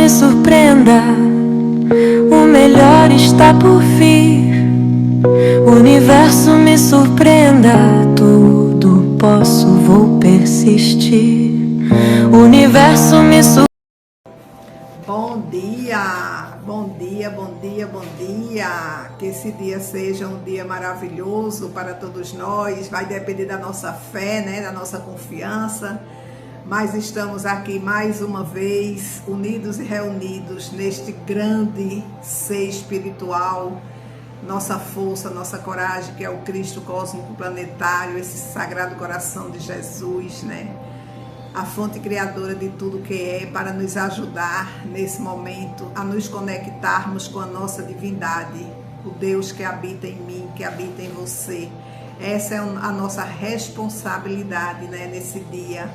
me surpreenda, o melhor está por vir. O universo me surpreenda, tudo posso, vou persistir. O universo me surpreenda. Bom dia, bom dia, bom dia, bom dia. Que esse dia seja um dia maravilhoso para todos nós. Vai depender da nossa fé, né, da nossa confiança. Mas estamos aqui mais uma vez, unidos e reunidos neste grande ser espiritual, nossa força, nossa coragem, que é o Cristo cósmico planetário, esse sagrado coração de Jesus, né? A fonte criadora de tudo que é, para nos ajudar nesse momento a nos conectarmos com a nossa divindade, o Deus que habita em mim, que habita em você. Essa é a nossa responsabilidade, né, nesse dia.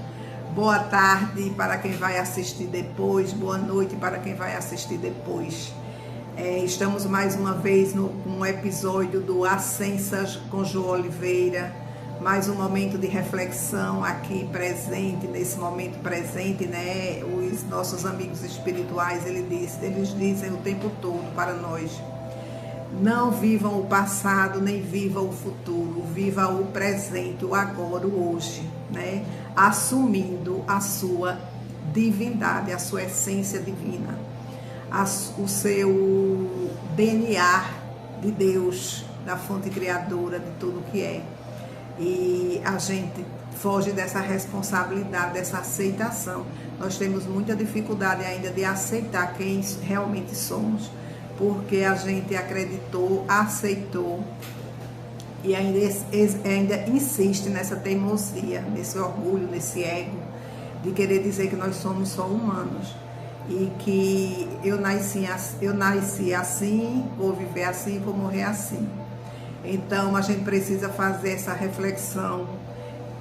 Boa tarde para quem vai assistir depois, boa noite para quem vai assistir depois. Estamos mais uma vez num episódio do Ascensas com João Oliveira, mais um momento de reflexão aqui presente, nesse momento presente, né? Os nossos amigos espirituais, eles dizem o tempo todo para nós: não vivam o passado, nem vivam o futuro, viva o presente, o agora, o hoje, né? Assumindo a sua divindade, a sua essência divina, o seu DNA de Deus, da fonte criadora de tudo que é. E a gente foge dessa responsabilidade, dessa aceitação. Nós temos muita dificuldade ainda de aceitar quem realmente somos, porque a gente acreditou, aceitou e ainda insiste nessa teimosia, nesse orgulho, nesse ego, de querer dizer que nós somos só humanos e que eu nasci assim, vou viver assim, vou morrer assim. Então a gente precisa fazer essa reflexão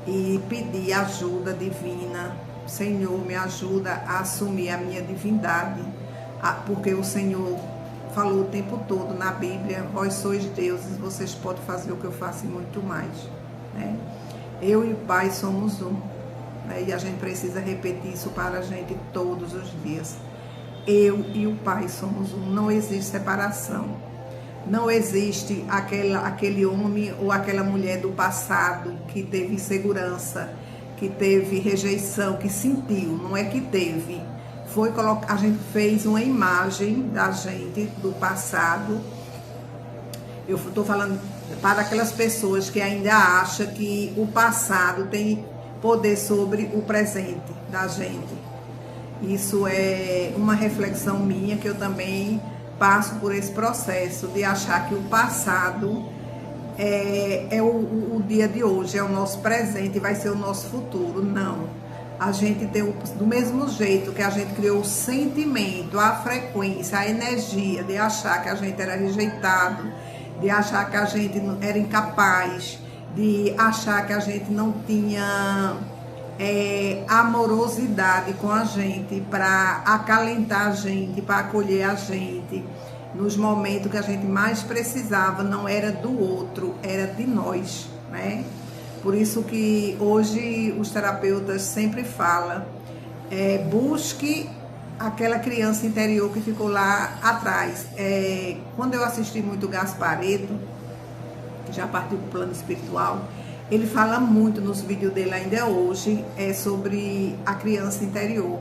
e pedir ajuda divina. Senhor, me ajuda a assumir a minha divindade, porque o Senhor falou o tempo todo na Bíblia: vós sois deuses, vocês podem fazer o que eu faço e muito mais, né? Eu e o Pai somos um, né? E a gente precisa repetir isso para a gente todos os dias. Eu e o Pai somos um, não existe separação. Não existe aquele homem ou aquela mulher do passado que teve insegurança, que teve rejeição, que sentiu, não é que teve. A gente fez uma imagem da gente do passado. Eu estou falando para aquelas pessoas que ainda acham que o passado tem poder sobre o presente da gente. Isso é uma reflexão minha, que eu também passo por esse processo de achar que o passado é o dia de hoje, é o nosso presente e vai ser o nosso futuro. Não. A gente tem, do mesmo jeito que a gente criou o sentimento, a frequência, a energia de achar que a gente era rejeitado, de achar que a gente era incapaz, de achar que a gente não tinha amorosidade com a gente para acalentar a gente, para acolher a gente nos momentos que a gente mais precisava. Não era do outro, era de nós, né? Por isso que hoje os terapeutas sempre falam, busque aquela criança interior que ficou lá atrás. Quando eu assisti muito Gasparetto, que já partiu para o plano espiritual, ele fala muito nos vídeos dele ainda hoje, sobre a criança interior.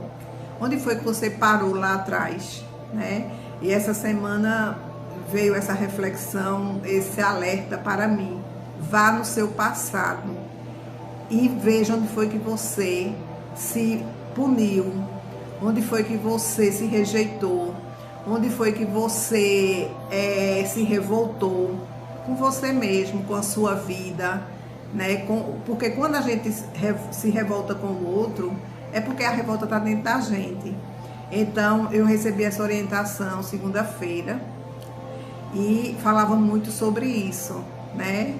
Onde foi que você parou lá atrás, né? E essa semana veio essa reflexão, esse alerta para mim. Vá no seu passado e veja onde foi que você se puniu, onde foi que você se rejeitou, onde foi que você se revoltou com você mesmo, com a sua vida, né? Porque quando a gente se revolta com o outro, é porque a revolta está dentro da gente. Então eu recebi essa orientação segunda-feira e falava muito sobre isso, né?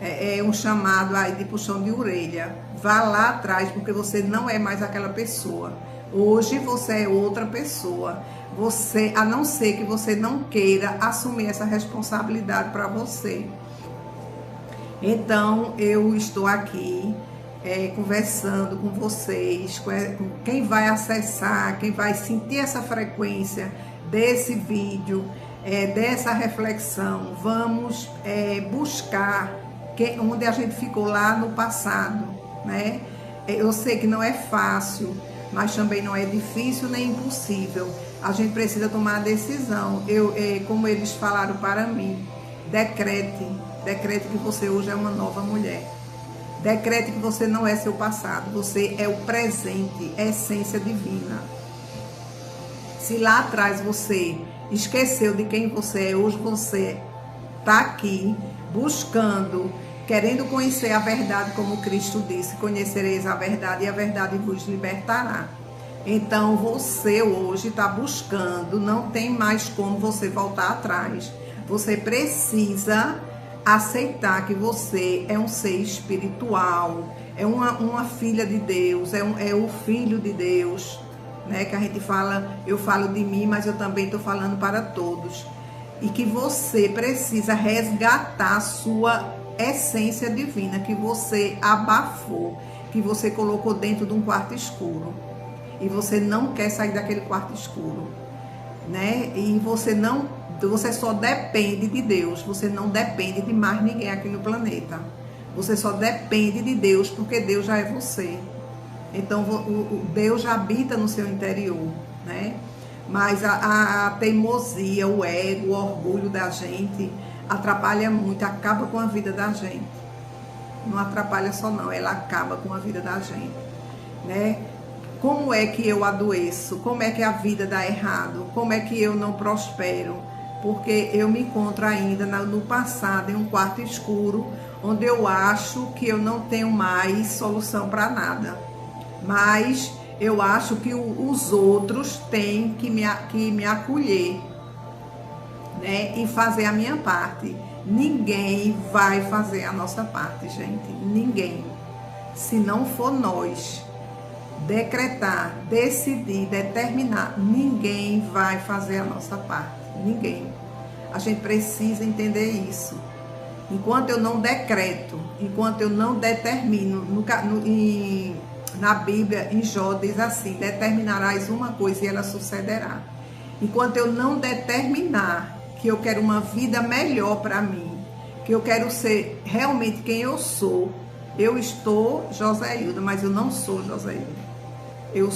É um chamado aí de puxão de orelha. Vá lá atrás, porque você não é mais aquela pessoa. Hoje você é outra pessoa. Você, a não ser que você não queira assumir essa responsabilidade para você. Então eu estou aqui conversando com vocês, com quem vai acessar, quem vai sentir essa frequência desse vídeo, dessa reflexão. Vamos buscar onde a gente ficou lá no passado, né? Eu sei que não é fácil, mas também não é difícil nem impossível. A gente precisa tomar a decisão. Como eles falaram para mim, decrete que você hoje é uma nova mulher. Decrete que você não é seu passado, você é o presente, essência divina. Se lá atrás você esqueceu de quem você é, hoje você está aqui buscando, querendo conhecer a verdade, como Cristo disse: conhecereis a verdade e a verdade vos libertará. Então você hoje está buscando, não tem mais como você voltar atrás. Você precisa aceitar que você é um ser espiritual, é uma filha de Deus, é o filho de Deus, né? Que a gente fala, eu falo de mim, mas eu também estou falando para todos. E que você precisa resgatar a sua essência divina, que você abafou, que você colocou dentro de um quarto escuro. E você não quer sair daquele quarto escuro, né? E você só depende de Deus, você não depende de mais ninguém aqui no planeta. Você só depende de Deus, porque Deus já é você. Então, Deus já habita no seu interior, né? Mas a teimosia, o ego, o orgulho da gente atrapalha muito, acaba com a vida da gente. Não atrapalha só não, ela acaba com a vida da gente, né? Como é que eu adoeço? Como é que a vida dá errado? Como é que eu não prospero? Porque eu me encontro ainda no passado, em um quarto escuro, onde eu acho que eu não tenho mais solução para nada. Mas eu acho que os outros têm que me acolher, né? E fazer a minha parte. Ninguém vai fazer a nossa parte, gente. Ninguém. Se não for nós decretar, decidir, determinar, ninguém vai fazer a nossa parte. Ninguém. A gente precisa entender isso. Enquanto eu não decreto, enquanto eu não determino, na Bíblia, em Jó, diz assim: determinarás uma coisa e ela sucederá. Enquanto eu não determinar que eu quero uma vida melhor para mim, que eu quero ser realmente quem eu sou, eu estou Joséilda, mas eu não sou Joséilda. Eu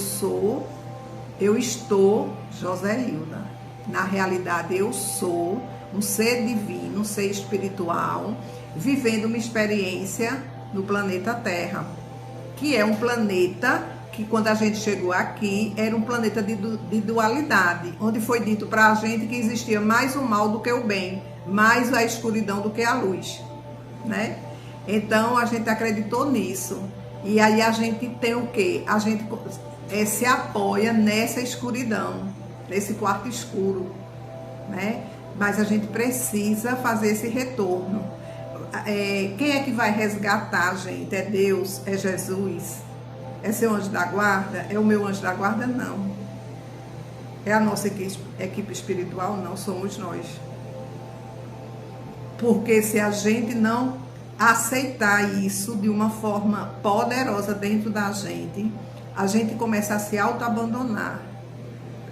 estou Joséilda. Na realidade, eu sou um ser divino, um ser espiritual, vivendo uma experiência no planeta Terra, que é um planeta que, quando a gente chegou aqui, era um planeta de dualidade, onde foi dito para a gente que existia mais o mal do que o bem, mais a escuridão do que a luz, né? Então, a gente acreditou nisso. E aí a gente tem o quê? A gente se apoia nessa escuridão, nesse quarto escuro, né? Mas a gente precisa fazer esse retorno. Quem é que vai resgatar a gente? É Deus? É Jesus? É seu anjo da guarda? É o meu anjo da guarda? Não. É a nossa equipe espiritual? Não, somos nós. Porque se a gente não aceitar isso de uma forma poderosa dentro da gente, a gente começa a se auto-abandonar.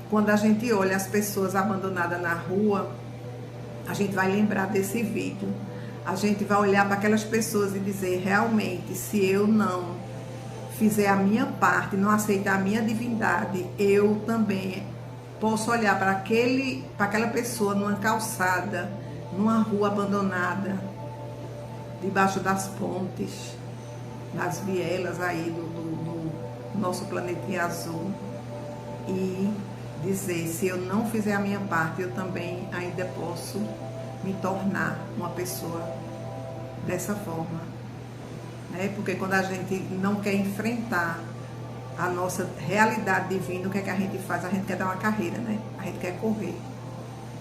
Quando a gente olha as pessoas abandonadas na rua, a gente vai lembrar desse vídeo. A gente vai olhar para aquelas pessoas e dizer: realmente, se eu não fizer a minha parte, não aceitar a minha divindade, eu também posso olhar para aquela pessoa numa calçada, numa rua abandonada, debaixo das pontes, nas vielas aí do nosso planetinha azul, e dizer: se eu não fizer a minha parte, eu também ainda posso me tornar uma pessoa dessa forma, né? Porque quando a gente não quer enfrentar a nossa realidade divina, o que é que a gente faz? A gente quer dar uma carreira, né? A gente quer correr,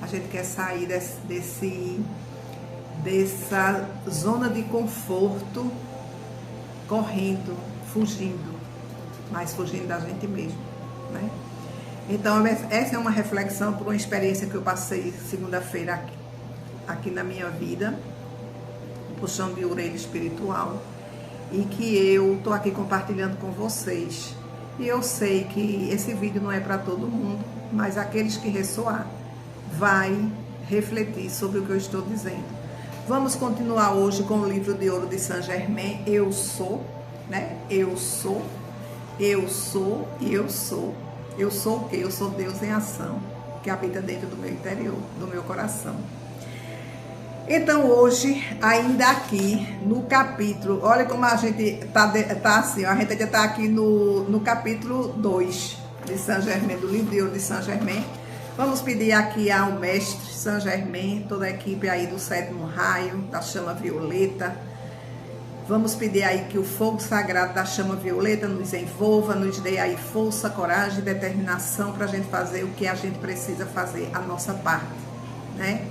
a gente quer sair dessa zona de conforto, correndo, fugindo, mas fugindo da gente mesmo, né? Então, essa é uma reflexão por uma experiência que eu passei segunda-feira aqui na minha vida, puxão de orelha espiritual. e que eu tô aqui compartilhando com vocês. E eu sei que esse vídeo não é para todo mundo, mas aqueles que ressoar vai refletir sobre o que eu estou dizendo. Vamos continuar hoje com o livro de ouro de Saint Germain, Eu Sou, né? Eu sou, eu sou e eu sou. Eu sou o quê? Eu sou Deus em ação, que habita dentro do meu interior, do meu coração. Então hoje, ainda aqui no capítulo, olha como a gente tá assim, a gente já tá aqui no capítulo 2 de Saint Germain, do livro de ouro de Saint Germain. Vamos pedir aqui ao mestre Saint Germain, toda a equipe aí do sétimo raio, da chama violeta. Vamos pedir aí que o fogo sagrado da chama violeta nos envolva, nos dê aí força, coragem e determinação para a gente fazer o que a gente precisa fazer, a nossa parte, né?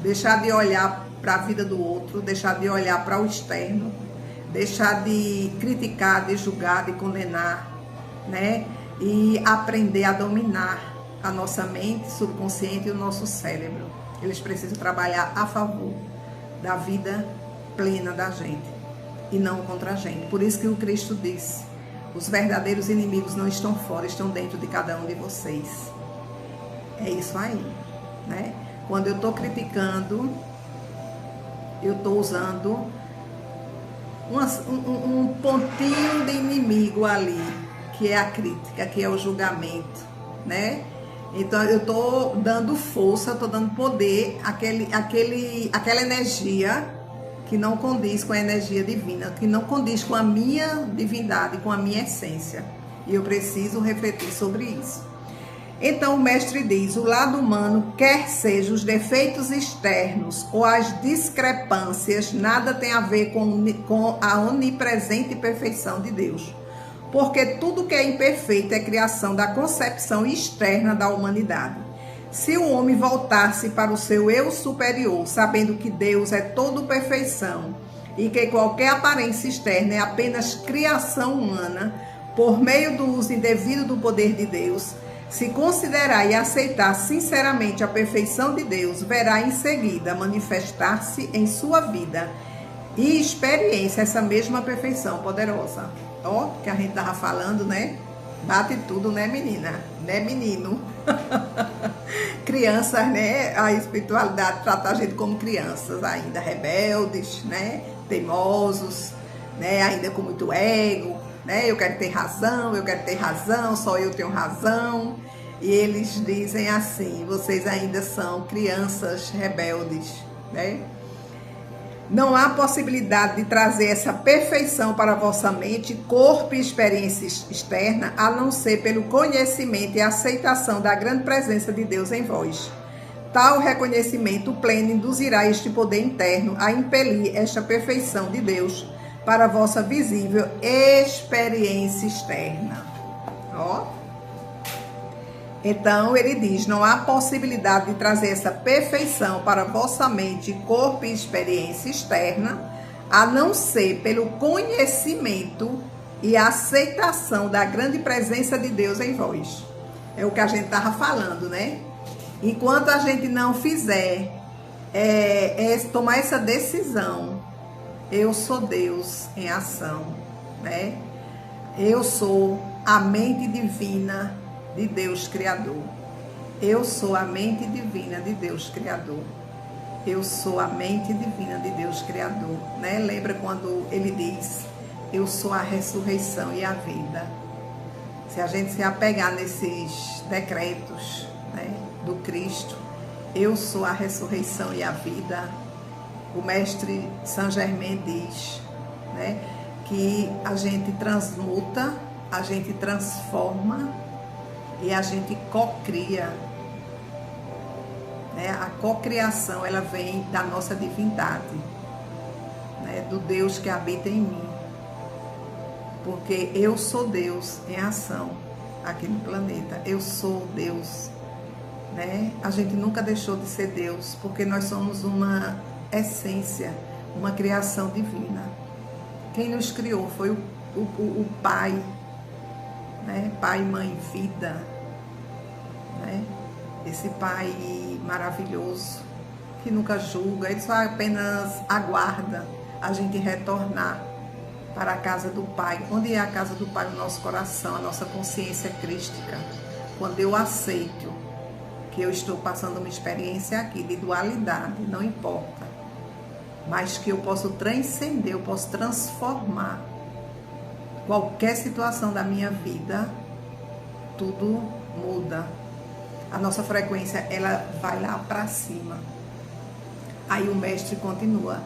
Deixar de olhar para a vida do outro, deixar de olhar para o externo, deixar de criticar, de julgar, de condenar, né? E aprender a dominar a nossa mente subconsciente e o nosso cérebro. Eles precisam trabalhar a favor da vida plena da gente e não contra a gente. Por isso que o Cristo disse: os verdadeiros inimigos não estão fora, estão dentro de cada um de vocês. É isso aí, né? Quando eu estou criticando, eu estou usando um pontinho de inimigo ali, que é a crítica, que é o julgamento, né? Então eu estou dando força, estou dando poder àquela energia que não condiz com a energia divina, que não condiz com a minha divindade, com a minha essência. E eu preciso refletir sobre isso. Então o mestre diz: o lado humano, quer sejam os defeitos externos ou as discrepâncias, nada tem a ver com a onipresente perfeição de Deus. Porque tudo que é imperfeito é criação da concepção externa da humanidade. Se o homem voltasse para o seu eu superior, sabendo que Deus é todo perfeição e que qualquer aparência externa é apenas criação humana, por meio do uso indevido do poder de Deus, se considerar e aceitar sinceramente a perfeição de Deus, verá em seguida manifestar-se em sua vida e experiência essa mesma perfeição poderosa. Ó, que a gente tava falando, né? Bate tudo, né, menina? Né, menino? Crianças, né? A espiritualidade trata a gente como crianças ainda, rebeldes, né? Teimosos, né? Ainda com muito ego, né? Eu quero ter razão, só eu tenho razão. E eles dizem assim: vocês ainda são crianças rebeldes, né? Não há possibilidade de trazer essa perfeição para a vossa mente, corpo e experiência externa, a não ser pelo conhecimento e aceitação da grande presença de Deus em vós. Tal reconhecimento pleno induzirá este poder interno a impelir esta perfeição de Deus para a vossa visível experiência externa. Ó. Então ele diz: não há possibilidade de trazer essa perfeição para vossa mente, corpo e experiência externa, a não ser pelo conhecimento e aceitação da grande presença de Deus em vós. É o que a gente estava falando, né? Enquanto a gente não fizer, tomar essa decisão, eu sou Deus em ação, né? Eu sou a mente divina de Deus Criador. Eu sou a mente divina de Deus Criador. Eu sou a mente divina de Deus Criador, né? Lembra quando ele diz: eu sou a ressurreição e a vida. Se a gente se apegar nesses decretos, né, do Cristo, eu sou a ressurreição e a vida, o mestre Saint Germain diz, né, que a gente transmuta, a gente transforma e a gente cocria, né? A cocriação, ela vem da nossa divindade, né? Do Deus que habita em mim. Porque eu sou Deus em ação aqui no planeta. Eu sou Deus, né? A gente nunca deixou de ser Deus, porque nós somos uma essência, uma criação divina. Quem nos criou foi o Pai, né? Pai, Mãe, Vida, né? Esse Pai maravilhoso, que nunca julga, ele só apenas aguarda a gente retornar para a casa do Pai. Onde é a casa do Pai? O nosso coração, a nossa consciência crística. Quando eu aceito que eu estou passando uma experiência aqui de dualidade, não importa, mas que eu posso transcender, eu posso transformar qualquer situação da minha vida, tudo muda. A nossa frequência, ela vai lá para cima. Aí o mestre continua: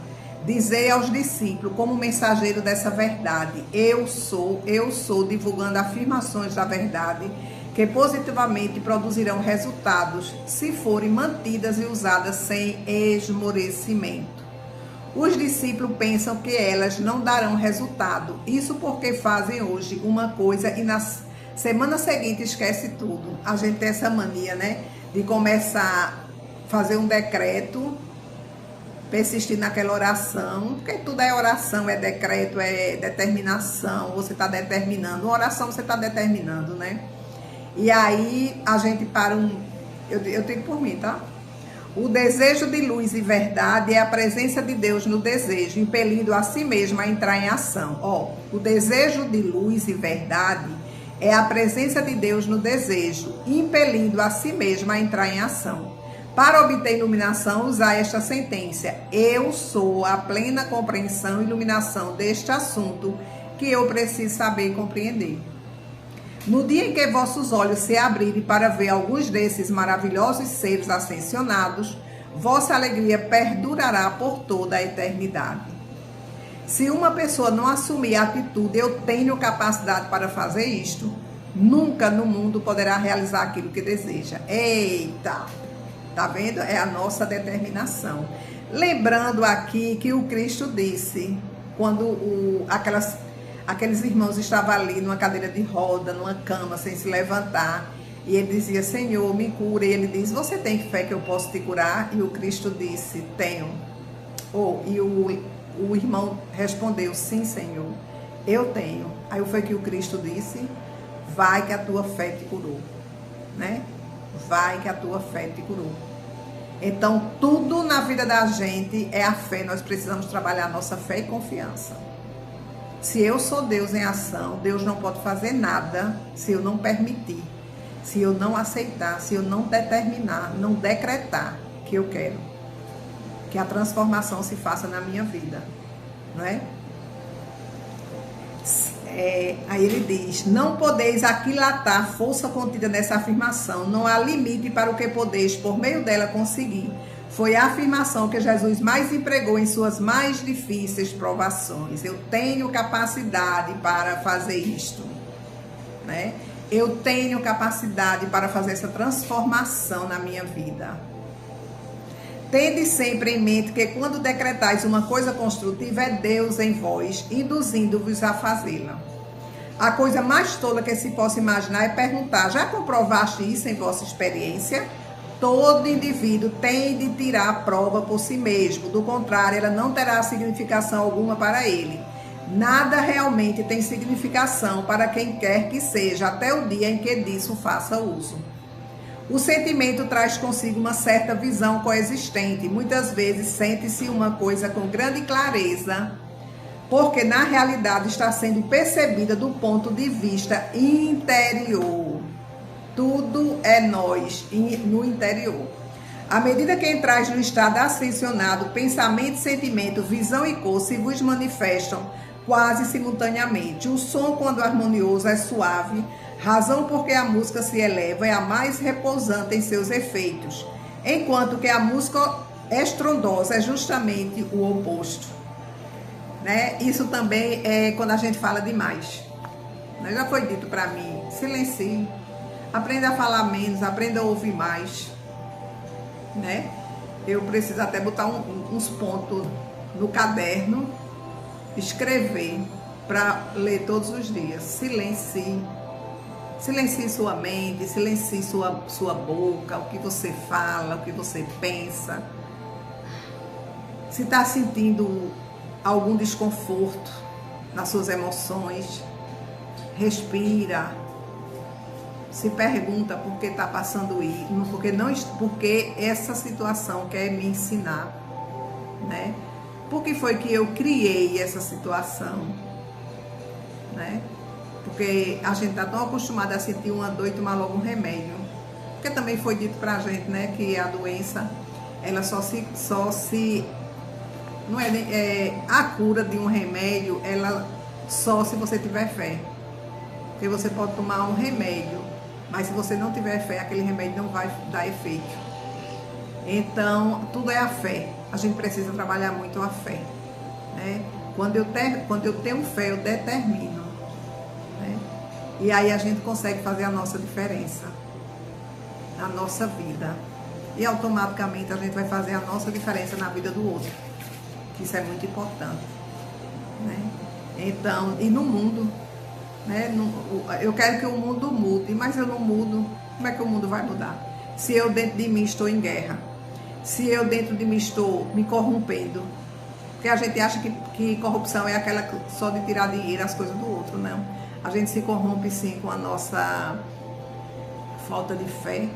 dizei aos discípulos, como mensageiro dessa verdade, eu sou, divulgando afirmações da verdade, que positivamente produzirão resultados, se forem mantidas e usadas sem esmorecimento. Os discípulos pensam que elas não darão resultado, isso porque fazem hoje uma coisa e na semana seguinte esquece tudo. A gente tem essa mania, né, de começar a fazer um decreto, persistir naquela oração, porque tudo é oração, é decreto, é determinação, você está determinando. Uma oração você está determinando, né? E aí a gente para eu tenho por mim, tá? O desejo de luz e verdade é a presença de Deus no desejo, impelindo a si mesmo a entrar em ação. O desejo de luz e verdade é a presença de Deus no desejo, impelindo a si mesmo a entrar em ação. Para obter iluminação, usar esta sentença: eu sou a plena compreensão e iluminação deste assunto que eu preciso saber e compreender. No dia em que vossos olhos se abrirem para ver alguns desses maravilhosos seres ascensionados, vossa alegria perdurará por toda a eternidade. Se uma pessoa não assumir a atitude, eu tenho capacidade para fazer isto, nunca no mundo poderá realizar aquilo que deseja. Eita! Tá vendo? É a nossa determinação. Lembrando aqui que o Cristo disse, quando aqueles irmãos estavam ali numa cadeira de roda, numa cama, sem se levantar, e ele dizia: Senhor, me cura. E ele diz: você tem fé que eu posso te curar? E o Cristo disse: tenho. E o irmão respondeu: sim, Senhor, eu tenho. Aí foi que o Cristo disse: vai que a tua fé te curou, né? Vai que a tua fé te curou. Então, tudo na vida da gente é a fé. Nós precisamos trabalhar a nossa fé e confiança. Se eu sou Deus em ação, Deus não pode fazer nada se eu não permitir, se eu não aceitar, se eu não determinar, não decretar que eu quero que a transformação se faça na minha vida, não é? Aí ele diz: não podeis aquilatar a força contida nessa afirmação, não há limite para o que podeis por meio dela conseguir. Foi a afirmação que Jesus mais empregou em suas mais difíceis provações. Eu tenho capacidade para fazer isto, né? Eu tenho capacidade para fazer essa transformação na minha vida. Tende sempre em mente que quando decretais uma coisa construtiva, é Deus em vós, induzindo-vos a fazê-la. A coisa mais tola que se possa imaginar é perguntar: já comprovaste isso em vossa experiência? Todo indivíduo tem de tirar a prova por si mesmo, do contrário, ela não terá significação alguma para ele. Nada realmente tem significação para quem quer que seja, até o dia em que disso faça uso. O sentimento traz consigo uma certa visão coexistente. Muitas vezes sente-se uma coisa com grande clareza, porque na realidade está sendo percebida do ponto de vista interior. Tudo é nós no interior. À medida que entrais no estado ascensionado, pensamento, sentimento, visão e cor se vos manifestam quase simultaneamente. O som, quando harmonioso, é suave, razão porque a música se eleva, é a mais repousante em seus efeitos, enquanto que a música estrondosa é justamente o oposto, né? Isso também é quando a gente fala demais. Já foi dito para mim: silencie, aprenda a falar menos, aprenda a ouvir mais, né? Eu preciso até botar uns pontos no caderno, escrever para ler todos os dias. Silencie. Silencie sua mente, silencie sua boca, o que você fala, o que você pensa. Se está sentindo algum desconforto nas suas emoções, respira. Se pergunta por que está passando isso, porque essa situação quer me ensinar, né? Por que foi que eu criei essa situação? né? Porque a gente está tão acostumado a sentir uma dor e tomar logo um remédio. Porque também foi dito pra gente, né, que a doença, ela só se não é a cura de um remédio, ela só se você tiver fé. Porque você pode tomar um remédio, mas se você não tiver fé, aquele remédio não vai dar efeito. Então, tudo é a fé. A gente precisa trabalhar muito a fé, né? Quando eu tenho fé, eu determino, né? E aí a gente consegue fazer a nossa diferença na nossa vida. E automaticamente a gente vai fazer a nossa diferença na vida do outro. Isso é muito importante, né? Então, e no mundo, né? Eu quero que o mundo mude, mas eu não mudo. Como é que o mundo vai mudar? Se eu dentro de mim estou em guerra, se eu dentro de mim estou me corrompendo, porque a gente acha que corrupção é aquela só de tirar dinheiro as coisas do outro, não. A gente se corrompe sim com a nossa falta de fé,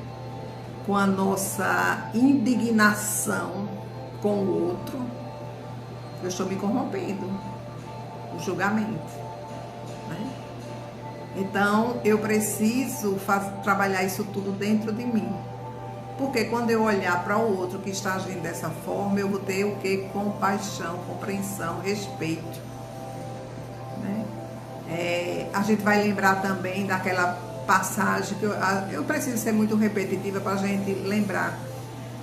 com a nossa indignação com o outro. Eu estou me corrompendo, o julgamento, né? Então, eu preciso trabalhar isso tudo dentro de mim. Porque quando eu olhar para o outro que está agindo dessa forma, eu vou ter o quê? Compaixão, compreensão, respeito, né? A gente vai lembrar também daquela passagem, que eu preciso ser muito repetitiva para a gente lembrar.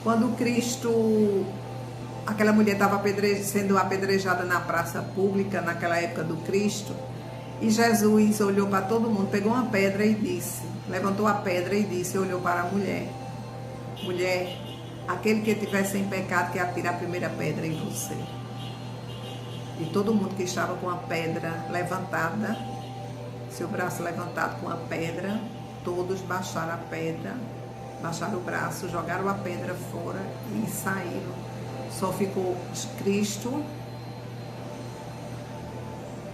Quando Cristo, aquela mulher estava sendo apedrejada na praça pública, naquela época do Cristo, e Jesus olhou para todo mundo, pegou uma pedra e disse, levantou a pedra e disse, olhou para a mulher, mulher, aquele que estiver sem pecado, que atire a primeira pedra em você. E todo mundo que estava com a pedra levantada, seu braço levantado com a pedra, todos baixaram a pedra, baixaram o braço, jogaram a pedra fora e saíram. Só ficou Cristo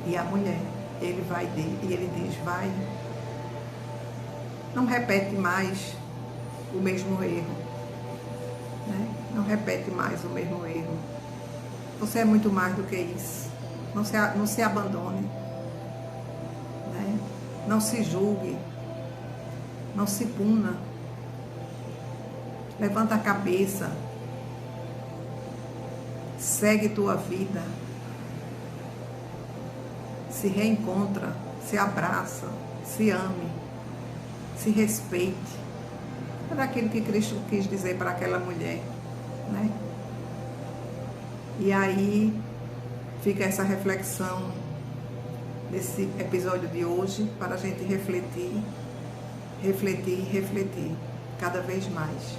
e a mulher. E ele diz, vai, não repete mais o mesmo erro, né? Não repete mais o mesmo erro. Você é muito mais do que isso. Não se abandone, né? Não se julgue, não se puna. Levanta a cabeça, segue tua vida, se reencontra, se abraça, se ame, se respeite. Era aquilo que Cristo quis dizer para aquela mulher, né? E aí fica essa reflexão desse episódio de hoje para a gente refletir cada vez mais.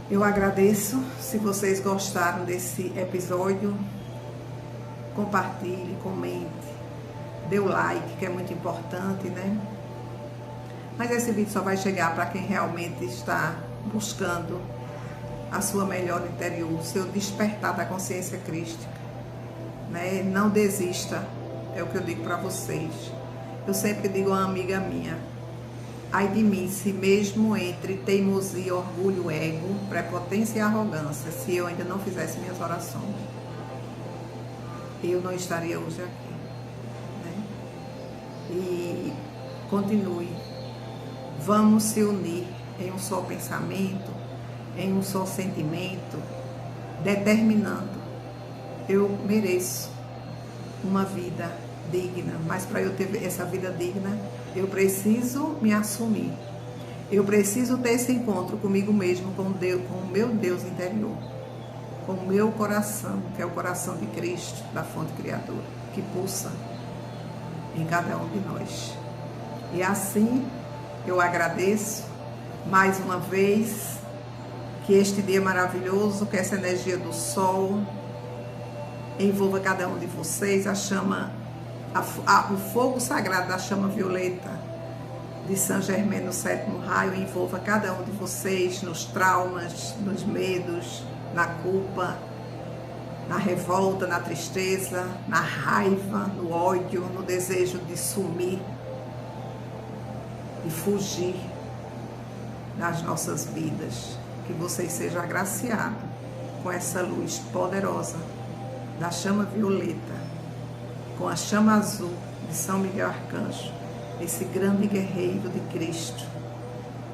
Eu agradeço se vocês gostaram desse episódio. Compartilhe, comente, dê o like, que é muito importante, né? Mas esse vídeo só vai chegar para quem realmente está buscando a sua melhor interior, o seu despertar da consciência crística, né? Não desista, é o que eu digo para vocês. Eu sempre digo a uma amiga minha, ai de mim, se mesmo entre teimosia, orgulho, ego, prepotência e arrogância, se eu ainda não fizesse minhas orações, eu não estaria hoje aqui, né? E continue. Vamos se unir em um só pensamento, em um só sentimento, determinando. Eu mereço uma vida digna, mas para eu ter essa vida digna, eu preciso me assumir. Eu preciso ter esse encontro comigo mesmo, com Deus, com o meu Deus interior, com o meu coração, que é o coração de Cristo, da fonte criadora, que pulsa em cada um de nós. E assim, eu agradeço mais uma vez que este dia maravilhoso, que essa energia do sol envolva cada um de vocês, a chama, o fogo sagrado da chama violeta de Saint Germain no 7º raio envolva cada um de vocês nos traumas, nos medos, na culpa, na revolta, na tristeza, na raiva, no ódio, no desejo de sumir e fugir das nossas vidas. Que vocês sejam agraciados com essa luz poderosa da chama violeta, com a chama azul de São Miguel Arcanjo, esse grande guerreiro de Cristo,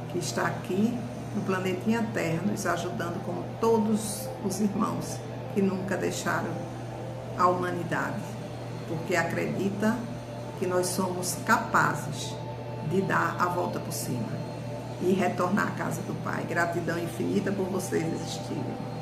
que está aqui no planetinha Terra, nos ajudando como todos os irmãos que nunca deixaram a humanidade, porque acredita que nós somos capazes de dar a volta por cima e retornar à casa do Pai. Gratidão infinita por vocês existirem.